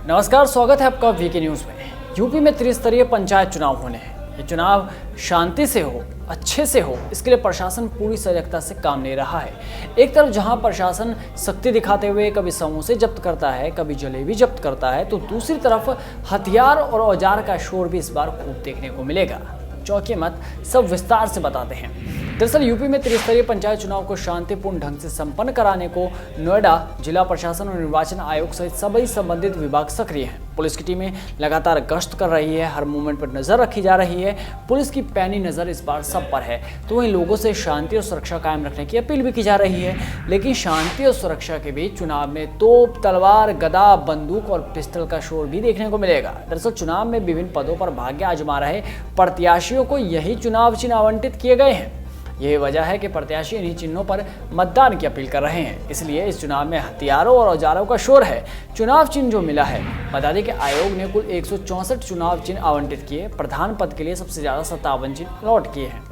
नमस्कार, स्वागत है आपका वीके न्यूज में। यूपी में त्रिस्तरीय पंचायत चुनाव होने हैं। ये चुनाव शांति से हो, अच्छे से हो, इसके लिए प्रशासन पूरी सजगता से काम ले रहा है। एक तरफ जहां प्रशासन सख्ती दिखाते हुए कभी समोसे जब्त करता है, कभी जलेबी जब्त करता है, तो दूसरी तरफ हथियार और औजार का शोर भी इस बार खूब देखने को मिलेगा। चौंकिए मत, सब विस्तार से बताते हैं। दरअसल यूपी में त्रिस्तरीय पंचायत चुनाव को शांतिपूर्ण ढंग से संपन्न कराने को नोएडा जिला प्रशासन और निर्वाचन आयोग सहित सभी संबंधित विभाग सक्रिय हैं। पुलिस की टीमें लगातार गश्त कर रही है, हर मूवमेंट पर नजर रखी जा रही है। पुलिस की पैनी नजर इस बार सब पर है, तो वहीं लोगों से शांति और सुरक्षा कायम रखने की अपील भी की जा रही है। लेकिन शांति और सुरक्षा के बीच चुनाव में तोप, तलवार, गदा, बंदूक और पिस्टल का शोर भी देखने को मिलेगा। दरअसल चुनाव में विभिन्न पदों पर भाग्य आजमा रहे प्रत्याशियों को यही चुनाव चिन्ह आवंटित किए गए हैं। यही वजह है कि प्रत्याशी इन्हीं चिन्हों पर मतदान की अपील कर रहे हैं। इसलिए इस चुनाव में हथियारों और औजारों का शोर है। चुनाव चिन्ह जो मिला है, बता दें कि आयोग ने कुल 164 चुनाव चिन्ह आवंटित किए। प्रधान पद के लिए सबसे ज्यादा 57 चिन्ह अलॉट किए हैं।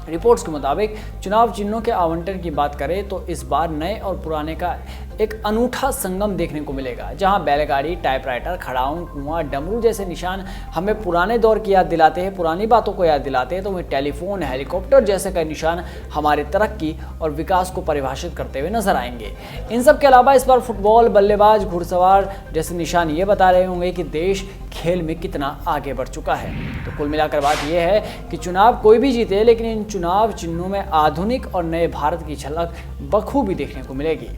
रिपोर्ट्स के मुताबिक चुनाव चिन्हों के आवंटन की बात करें तो इस बार नए और पुराने का एक अनूठा संगम देखने को मिलेगा, जहां बैलगाड़ी, टाइपराइटर, खड़ाउन, कुआं, डमरू जैसे निशान हमें पुराने दौर की याद दिलाते हैं, पुरानी बातों को याद दिलाते हैं, तो वहीं टेलीफोन, हेलीकॉप्टर जैसे कई निशान हमारे तरक्की और विकास को परिभाषित करते हुए नजर आएंगे। इन सब के अलावा इस बार फुटबॉल, बल्लेबाज, घुड़सवार जैसे निशान ये बता रहे होंगे कि देश खेल में कितना आगे बढ़ चुका है। तो कुल मिलाकर बात यह है कि चुनाव कोई भी जीते, लेकिन इन चुनाव चिन्हों में आधुनिक और नए भारत की झलक बखूबी देखने को मिलेगी।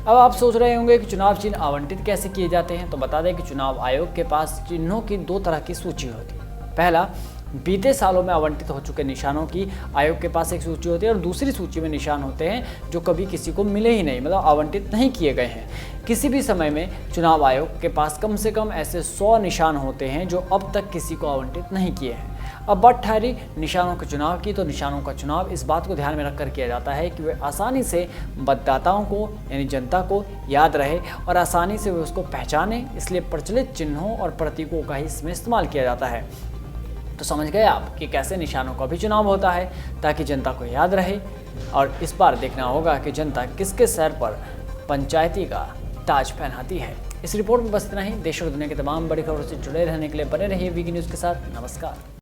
अब आप सोच रहे होंगे कि चुनाव चिन्ह आवंटित कैसे किए जाते हैं, तो बता दें कि चुनाव आयोग के पास चिन्हों की दो तरह की सूची होती है। पहला, बीते सालों में आवंटित हो चुके निशानों की आयोग के पास एक सूची होती है, और दूसरी सूची में निशान होते हैं जो कभी किसी को मिले ही नहीं, मतलब आवंटित नहीं किए गए हैं। किसी भी समय में चुनाव आयोग के पास कम से कम ऐसे 100 निशान होते हैं जो अब तक किसी को आवंटित नहीं किए हैं। अब बात ठहरी निशानों के चुनाव की, तो निशानों का चुनाव इस बात को ध्यान में रखकर किया जाता है कि वे आसानी से मतदाताओं को यानी जनता को याद रहे और आसानी से वे उसको पहचाने। इसलिए प्रचलित चिन्हों और प्रतीकों का ही इसमें इस्तेमाल किया जाता है। तो समझ गए आप कि कैसे निशानों का भी चुनाव होता है, ताकि जनता को याद रहे। और इस बार देखना होगा कि जनता किसके सर पर पंचायती का ताज पहनाती है। इस रिपोर्ट में बस इतना ही। देश और दुनिया की तमाम बड़ी खबरों से जुड़े रहने के लिए बने रहिए वीके न्यूज़ के साथ। नमस्कार।